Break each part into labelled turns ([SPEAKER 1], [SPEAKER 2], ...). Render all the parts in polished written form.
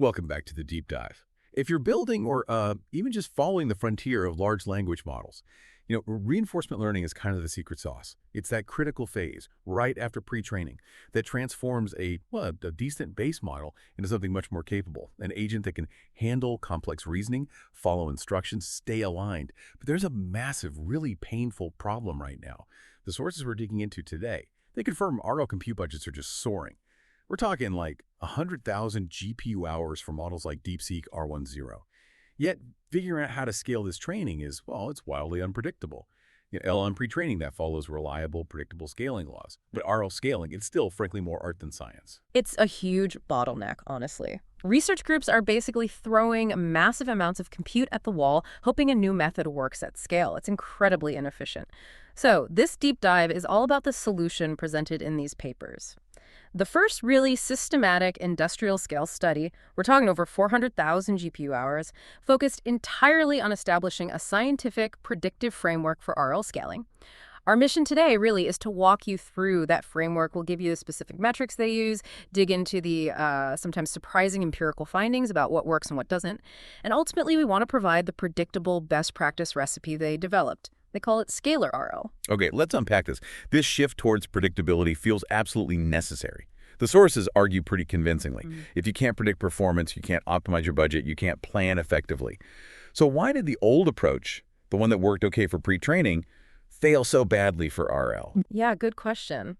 [SPEAKER 1] Welcome back to the deep dive. If you're building or even just following the frontier of large language models, reinforcement learning is kind of the secret sauce. It's that critical phase right after pre-training that transforms a decent base model into something much more capable, an agent that can handle complex reasoning, follow instructions, stay aligned. But there's a massive, really painful problem right now. The sources we're digging into today, they confirm RL compute budgets are just soaring. We're talking like 100,000 GPU hours for models like DeepSeek R10. Yet, figuring out how to scale this training is, well, it's wildly unpredictable. LLM pre-training that follows reliable, predictable scaling laws. But RL scaling, it's still, frankly, more art than science.
[SPEAKER 2] It's a huge bottleneck, honestly. Research groups are basically throwing massive amounts of compute at the wall, hoping a new method works at scale. It's incredibly inefficient. So this deep dive is all about the solution presented in these papers. The first really systematic industrial scale study, we're talking over 400,000 GPU hours, focused entirely on establishing a scientific predictive framework for RL scaling. Our mission today really is to walk you through that framework. We'll give you the specific metrics they use, dig into the sometimes surprising empirical findings about what works and what doesn't. And ultimately, we want to provide the predictable best practice recipe they developed. They call it ScaleRL.
[SPEAKER 1] Okay, let's unpack this. This shift towards predictability feels absolutely necessary. The sources argue pretty convincingly. If you can't predict performance, you can't optimize your budget, you can't plan effectively. So why did the old approach, the one that worked okay for pre-training, fail so badly for RL?
[SPEAKER 2] Yeah, good question.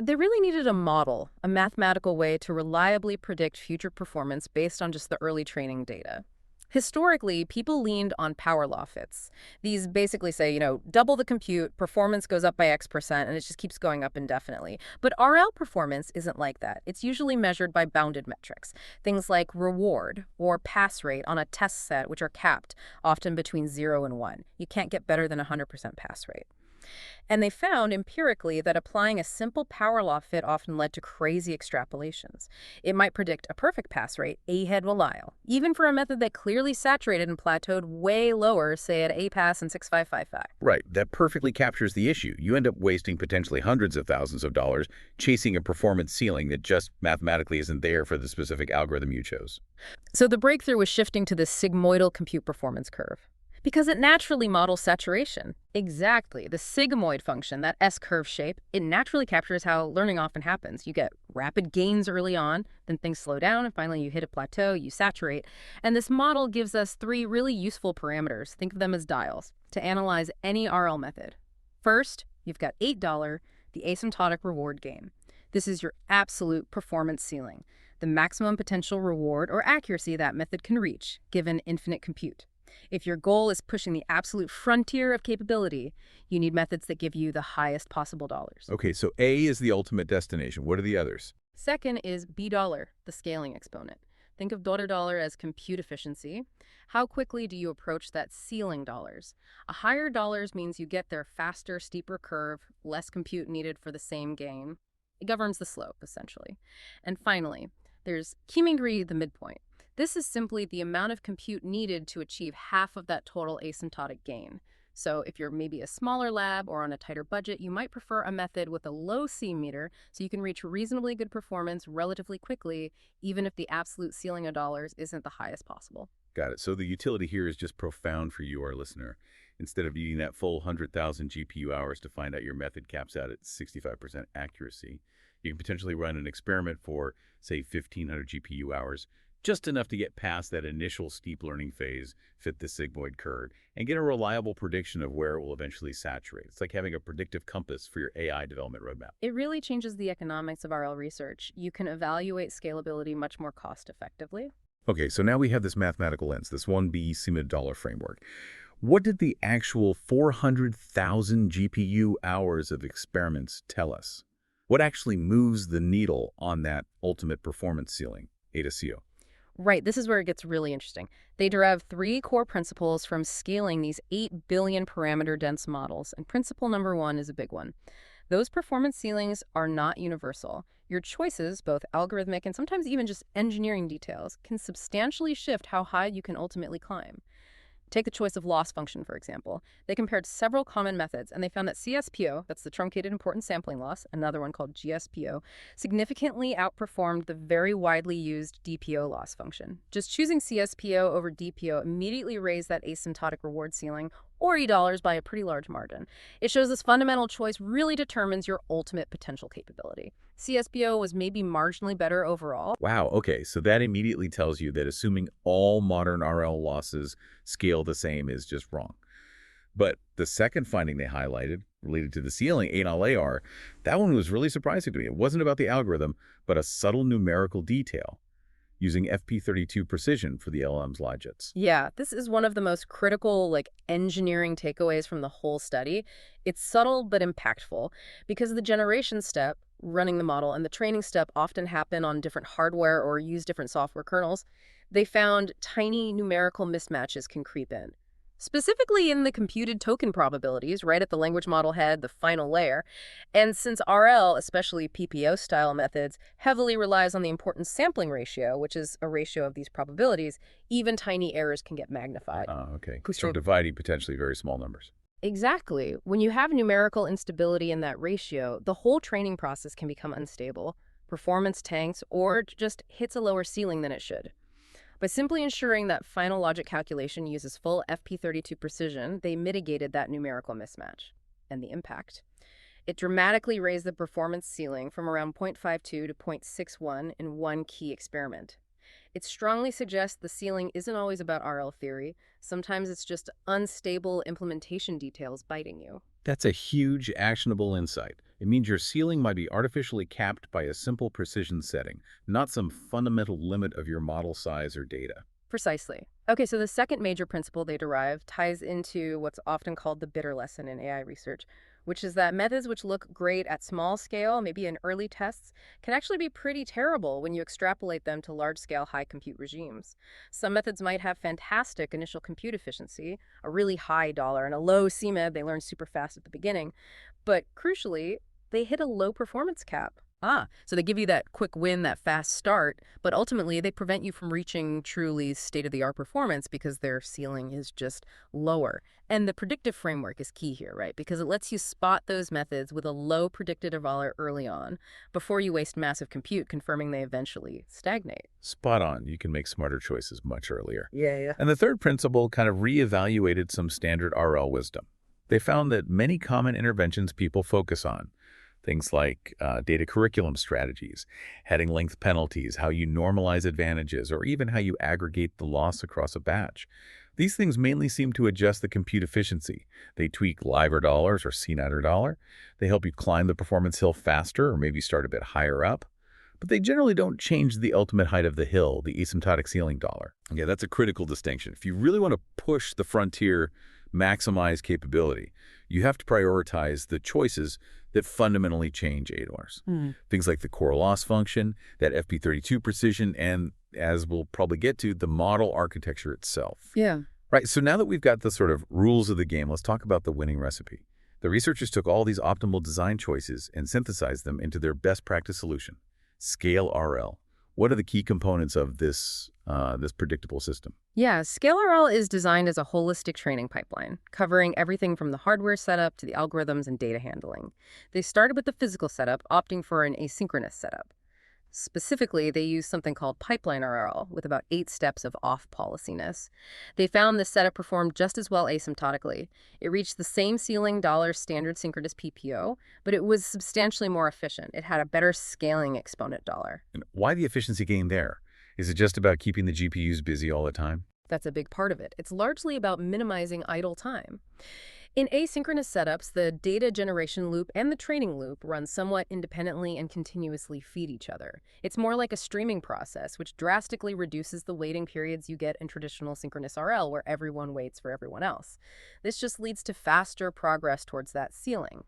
[SPEAKER 2] They really needed a model, a mathematical way to reliably predict future performance based on just the early training data. Historically, people leaned on power law fits. These basically say, double the compute, performance goes up by X%, and it just keeps going up indefinitely. But RL performance isn't like that. It's usually measured by bounded metrics, things like reward or pass rate on a test set, which are capped, often between 0 and 1. You can't get better than 100% pass rate. And they found empirically that applying a simple power law fit often led to crazy extrapolations. It might predict a perfect pass rate ahead of while, even for a method that clearly saturated and plateaued way lower, say at APAS and 6555.
[SPEAKER 1] Right, that perfectly captures the issue. You end up wasting potentially hundreds of thousands of dollars chasing a performance ceiling that just mathematically isn't there for the specific algorithm you chose.
[SPEAKER 2] So the breakthrough was shifting to the sigmoidal compute performance curve, because it naturally models saturation. Exactly. The sigmoid function, that S-curve shape, it naturally captures how learning often happens. You get rapid gains early on, then things slow down, and finally you hit a plateau, you saturate. And this model gives us 3 really useful parameters. Think of them as dials to analyze any RL method. First, you've got $8, the asymptotic reward gain. This is your absolute performance ceiling, the maximum potential reward or accuracy that method can reach, given infinite compute. If your goal is pushing the absolute frontier of capability, you need methods that give you the highest possible dollars.
[SPEAKER 1] Okay, so A is the ultimate destination. What are the others?
[SPEAKER 2] Second is B dollar, the scaling exponent. Think of $dollar as compute efficiency. How quickly do you approach that ceiling dollars? A higher dollars means you get there faster, steeper curve, less compute needed for the same gain. It governs the slope, essentially. And finally, there's Kimingri, the midpoint. This is simply the amount of compute needed to achieve half of that total asymptotic gain. So if you're maybe a smaller lab or on a tighter budget, you might prefer a method with a low C meter so you can reach reasonably good performance relatively quickly, even if the absolute ceiling of dollars isn't the highest possible.
[SPEAKER 1] Got it. So the utility here is just profound for you, our listener. Instead of needing that full 100,000 GPU hours to find out your method caps out at 65% accuracy, you can potentially run an experiment for, say, 1,500 GPU hours, just enough to get past that initial steep learning phase, fit the sigmoid curve, and get a reliable prediction of where it will eventually saturate. It's like having a predictive compass for your AI development roadmap.
[SPEAKER 2] It really changes the economics of RL research. You can evaluate scalability much more cost-effectively.
[SPEAKER 1] Okay, so now we have this mathematical lens, this 1B $1 framework. What did the actual 400,000 GPU hours of experiments tell us? What actually moves the needle on that ultimate performance ceiling, A to CO?
[SPEAKER 2] Right, this is where it gets really interesting. They derive 3 core principles from scaling these 8 billion parameter dense models, and principle number 1 is a big one. Those performance ceilings are not universal. Your choices, both algorithmic and sometimes even just engineering details, can substantially shift how high you can ultimately climb. Take the choice of loss function, for example. They compared several common methods, and they found that CSPO, that's the truncated importance sampling loss, another one called GSPO, significantly outperformed the very widely used DPO loss function. Just choosing CSPO over DPO immediately raised that asymptotic reward ceiling, or $80 by a pretty large margin. It shows this fundamental choice really determines your ultimate potential capability. CSPO was maybe marginally better overall.
[SPEAKER 1] Wow, okay, so that immediately tells you that assuming all modern RL losses scale the same is just wrong. But the second finding they highlighted, related to the ceiling, AR, that one was really surprising to me. It wasn't about the algorithm, but a subtle numerical detail, using FP32 precision for the LLM's logits.
[SPEAKER 2] Yeah, this is one of the most critical, engineering takeaways from the whole study. It's subtle but impactful because the generation step, running the model, and the training step often happen on different hardware or use different software kernels. They found tiny numerical mismatches can creep in, specifically in the computed token probabilities, right at the language model head, the final layer. And since RL, especially PPO-style methods, heavily relies on the importance sampling ratio, which is a ratio of these probabilities, even tiny errors can get magnified.
[SPEAKER 1] Okay. So
[SPEAKER 2] So
[SPEAKER 1] dividing potentially very small numbers.
[SPEAKER 2] exactly. When you have numerical instability in that ratio, the whole training process can become unstable, performance tanks, or just hits a lower ceiling than it should. By simply ensuring that final logic calculation uses full FP32 precision, they mitigated that numerical mismatch. And the impact? It dramatically raised the performance ceiling from around 0.52 to 0.61 in one key experiment. It strongly suggests the ceiling isn't always about RL theory. Sometimes it's just unstable implementation details biting you.
[SPEAKER 1] That's a huge, actionable insight. It means your ceiling might be artificially capped by a simple precision setting, not some fundamental limit of your model size or data.
[SPEAKER 2] Precisely. Okay, so the second major principle they derive ties into what's often called the bitter lesson in AI research, which is that methods which look great at small scale, maybe in early tests, can actually be pretty terrible when you extrapolate them to large-scale high compute regimes. Some methods might have fantastic initial compute efficiency, a really high dollar, and a low CMED, they learn super fast at the beginning, but crucially, they hit a low performance cap. So they give you that quick win, that fast start, but ultimately they prevent you from reaching truly state-of-the-art performance because their ceiling is just lower. And the predictive framework is key here, right? Because it lets you spot those methods with a low predicted value early on before you waste massive compute confirming they eventually stagnate.
[SPEAKER 1] Spot on. You can make smarter choices much earlier.
[SPEAKER 2] Yeah.
[SPEAKER 1] And the third principle kind of reevaluated some standard RL wisdom. They found that many common interventions people focus on, things like data curriculum strategies, heading length penalties, how you normalize advantages, or even how you aggregate the loss across a batch. These things mainly seem to adjust the compute efficiency. They tweak live dollars or CNAT dollar. They help you climb the performance hill faster or maybe start a bit higher up. But they generally don't change the ultimate height of the hill, the asymptotic ceiling dollar. Okay, that's a critical distinction. If you really want to push the frontier, maximize capability, you have to prioritize the choices that fundamentally change ADORs. Things like the core loss function, that FP32 precision, and, as we'll probably get to, the model architecture itself.
[SPEAKER 2] Yeah.
[SPEAKER 1] Right, so now that we've got the sort of rules of the game, let's talk about the winning recipe. The researchers took all these optimal design choices and synthesized them into their best practice solution, ScaleRL. What are the key components of this predictable system?
[SPEAKER 2] Yeah, ScaleRL is designed as a holistic training pipeline, covering everything from the hardware setup to the algorithms and data handling. They started with the physical setup, opting for an asynchronous setup. Specifically, they use something called pipeline RL with about 8 steps of off policiness. They found this setup performed just as well asymptotically. It reached the same ceiling dollar standard synchronous PPO, but it was substantially more efficient. It had a better scaling exponent dollar.
[SPEAKER 1] And why the efficiency gain there? Is it just about keeping the GPUs busy all the time?
[SPEAKER 2] That's a big part of it. It's largely about minimizing idle time. In asynchronous setups, the data generation loop and the training loop run somewhat independently and continuously feed each other. It's more like a streaming process, which drastically reduces the waiting periods you get in traditional synchronous RL, where everyone waits for everyone else. This just leads to faster progress towards that ceiling.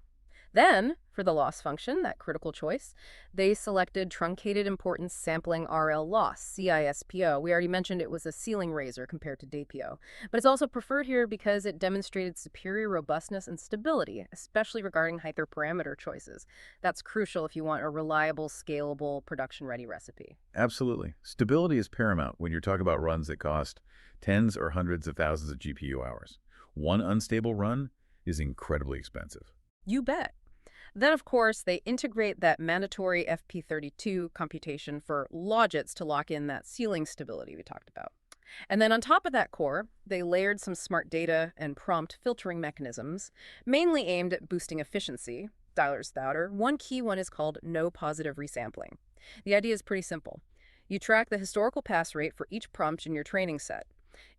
[SPEAKER 2] Then, for the loss function, that critical choice, they selected truncated importance sampling RL loss, CISPO. We already mentioned it was a ceiling raiser compared to DPO, but it's also preferred here because it demonstrated superior robustness and stability, especially regarding hyperparameter choices. That's crucial if you want a reliable, scalable, production-ready recipe.
[SPEAKER 1] Absolutely. Stability is paramount when you're talking about runs that cost tens or hundreds of thousands of GPU hours. One unstable run is incredibly expensive.
[SPEAKER 2] You bet. Then, of course, they integrate that mandatory FP32 computation for logits to lock in that ceiling stability we talked about. And then on top of that core, they layered some smart data and prompt filtering mechanisms, mainly aimed at boosting efficiency. Dialer's Doubter. One key one is called no positive resampling. The idea is pretty simple. You track the historical pass rate for each prompt in your training set.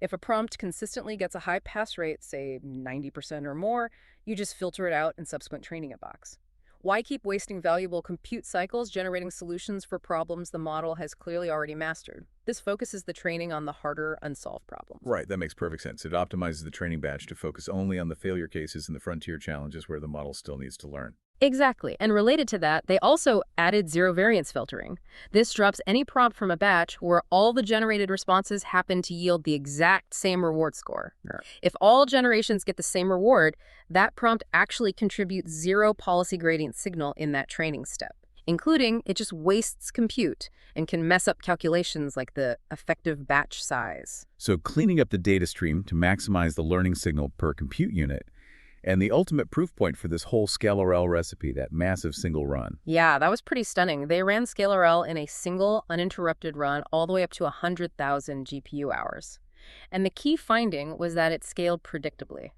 [SPEAKER 2] If a prompt consistently gets a high pass rate, say 90% or more, you just filter it out in subsequent training box. Why keep wasting valuable compute cycles generating solutions for problems the model has clearly already mastered? This focuses the training on the harder, unsolved problems.
[SPEAKER 1] Right, that makes perfect sense. It optimizes the training batch to focus only on the failure cases and the frontier challenges where the model still needs to learn.
[SPEAKER 2] Exactly. And related to that, they also added zero variance filtering. This drops any prompt from a batch where all the generated responses happen to yield the exact same reward score.
[SPEAKER 1] Yeah.
[SPEAKER 2] If all generations get the same reward, that prompt actually contributes zero policy gradient signal in that training step, including it just wastes compute and can mess up calculations like the effective batch size.
[SPEAKER 1] So cleaning up the data stream to maximize the learning signal per compute unit. And the ultimate proof point for this whole ScaleRL recipe, that massive single run.
[SPEAKER 2] Yeah, that was pretty stunning. They ran ScaleRL in a single, uninterrupted run all the way up to 100,000 GPU hours. And the key finding was that it scaled predictably.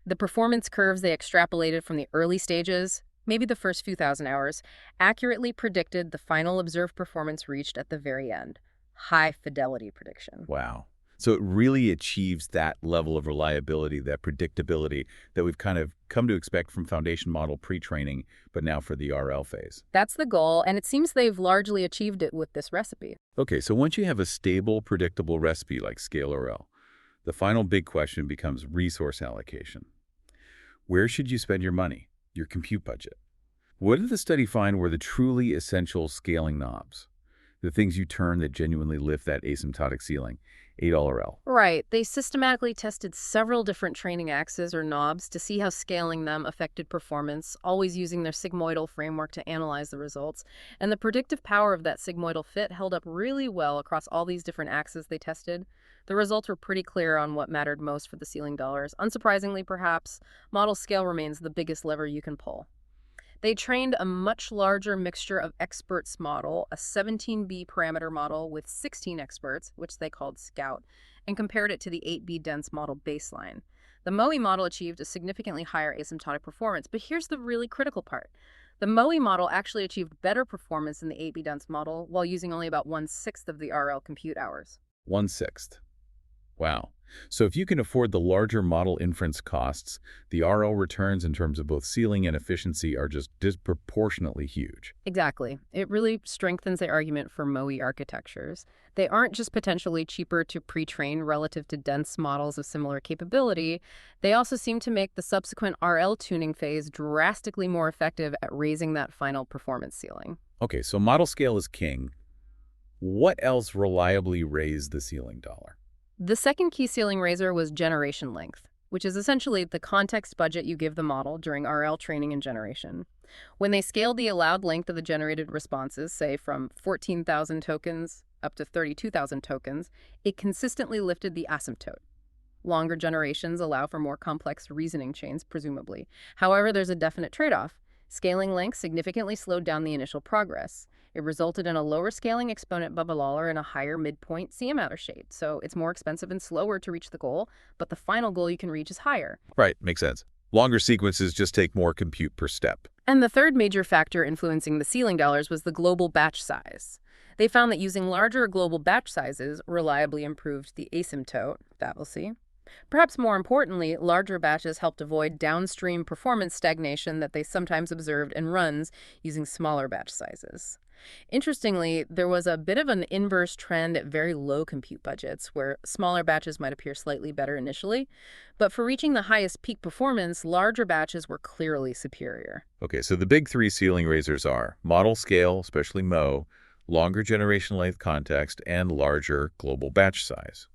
[SPEAKER 2] The performance curves they extrapolated from the early stages, maybe the first few thousand hours, accurately predicted the final observed performance reached at the very end. High fidelity prediction.
[SPEAKER 1] Wow. So it really achieves that level of reliability, that predictability that we've kind of come to expect from foundation model pre-training, but now for the RL phase.
[SPEAKER 2] That's the goal, and it seems they've largely achieved it with this recipe.
[SPEAKER 1] Okay, so once you have a stable, predictable recipe like ScaleRL, the final big question becomes resource allocation. Where should you spend your money, your compute budget? What did the study find were the truly essential scaling knobs? The things you turn that genuinely lift that asymptotic ceiling, $8RL.
[SPEAKER 2] Right. They systematically tested several different training axes or knobs to see how scaling them affected performance, always using their sigmoidal framework to analyze the results. And the predictive power of that sigmoidal fit held up really well across all these different axes they tested. The results were pretty clear on what mattered most for the ceiling dollars. Unsurprisingly, perhaps, model scale remains the biggest lever you can pull. They trained a much larger mixture of experts model, a 17B parameter model with 16 experts, which they called Scout, and compared it to the 8B dense model baseline. The MOE model achieved a significantly higher asymptotic performance, but here's the really critical part. The MOE model actually achieved better performance than the 8B dense model while using only about 1/6 of the RL compute hours.
[SPEAKER 1] 1/6. Wow. So if you can afford the larger model inference costs, the RL returns in terms of both ceiling and efficiency are just disproportionately huge.
[SPEAKER 2] Exactly. It really strengthens the argument for MOE architectures. They aren't just potentially cheaper to pre-train relative to dense models of similar capability. They also seem to make the subsequent RL tuning phase drastically more effective at raising that final performance ceiling.
[SPEAKER 1] Okay, so model scale is king. What else reliably raised the ceiling dollar?
[SPEAKER 2] The second key ceiling raiser was generation length, which is essentially the context budget you give the model during RL training and generation. When they scaled the allowed length of the generated responses, say from 14,000 tokens up to 32,000 tokens, it consistently lifted the asymptote. Longer generations allow for more complex reasoning chains, presumably. However, there's a definite trade-off. Scaling length significantly slowed down the initial progress. It resulted in a lower scaling exponent bubble and a higher midpoint CM outer shade. So it's more expensive and slower to reach the goal, but the final goal you can reach is higher.
[SPEAKER 1] Right, makes sense. Longer sequences just take more compute per step.
[SPEAKER 2] And the third major factor influencing the ceiling dollars was the global batch size. They found that using larger global batch sizes reliably improved the asymptote, that we'll see. Perhaps more importantly, larger batches helped avoid downstream performance stagnation that they sometimes observed in runs using smaller batch sizes. Interestingly, there was a bit of an inverse trend at very low compute budgets, where smaller batches might appear slightly better initially, but for reaching the highest peak performance, larger batches were clearly superior.
[SPEAKER 1] Okay, so the big three ceiling raisers are model scale, especially Mo, longer generation length context, and larger global batch size.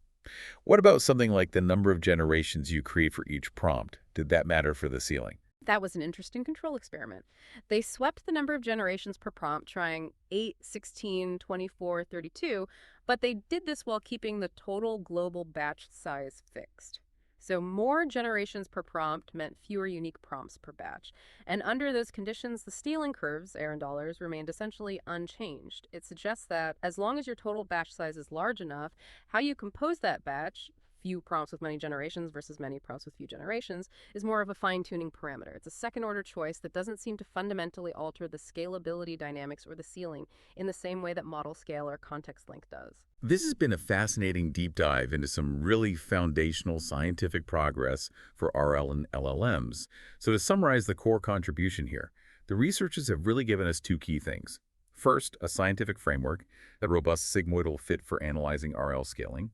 [SPEAKER 1] What about something like the number of generations you create for each prompt? Did that matter for the ceiling?
[SPEAKER 2] That was an interesting control experiment. They swept the number of generations per prompt, trying 8, 16, 24, 32, but they did this while keeping the total global batch size fixed. So more generations per prompt meant fewer unique prompts per batch. And under those conditions, the stealing curves, errand dollars, remained essentially unchanged. It suggests that as long as your total batch size is large enough, how you compose that batch, few prompts with many generations versus many prompts with few generations, is more of a fine-tuning parameter. It's a second-order choice that doesn't seem to fundamentally alter the scalability dynamics or the ceiling in the same way that model scale or context length does.
[SPEAKER 1] This has been a fascinating deep dive into some really foundational scientific progress for RL and LLMs. So to summarize the core contribution here, the researchers have really given us two key things. First, a scientific framework, a robust sigmoidal fit for analyzing RL scaling.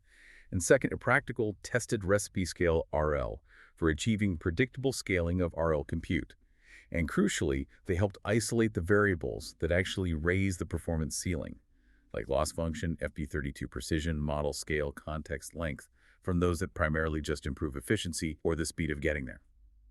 [SPEAKER 1] And second, a practical, tested recipe scale RL for achieving predictable scaling of RL compute. And crucially, they helped isolate the variables that actually raise the performance ceiling, like loss function, FP32 precision, model scale, context length, from those that primarily just improve efficiency or the speed of getting there.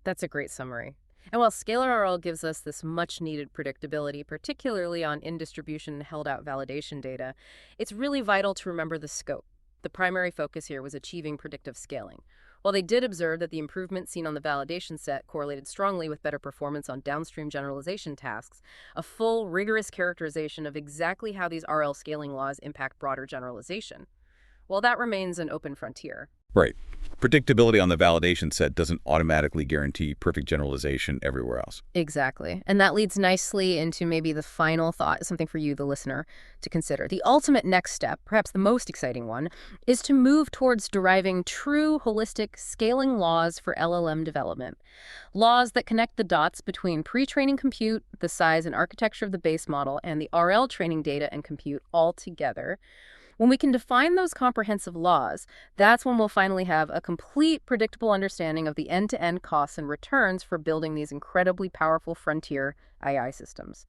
[SPEAKER 2] That's a great summary. And while ScaleRL gives us this much-needed predictability, particularly on in-distribution and held-out validation data, it's really vital to remember the scope. The primary focus here was achieving predictive scaling. While they did observe that the improvements seen on the validation set correlated strongly with better performance on downstream generalization tasks, a full, rigorous characterization of exactly how these RL scaling laws impact broader generalization, well, that remains an open frontier.
[SPEAKER 1] Right. Predictability on the validation set doesn't automatically guarantee perfect generalization everywhere else.
[SPEAKER 2] Exactly. And that leads nicely into maybe the final thought, something for you, the listener, to consider. The ultimate next step, perhaps the most exciting one, is to move towards deriving true holistic scaling laws for LLM development. Laws that connect the dots between pre-training compute, the size and architecture of the base model, and the RL training data and compute all together. When we can define those comprehensive laws, that's when we'll finally have a complete, predictable understanding of the end-to-end costs and returns for building these incredibly powerful frontier AI systems.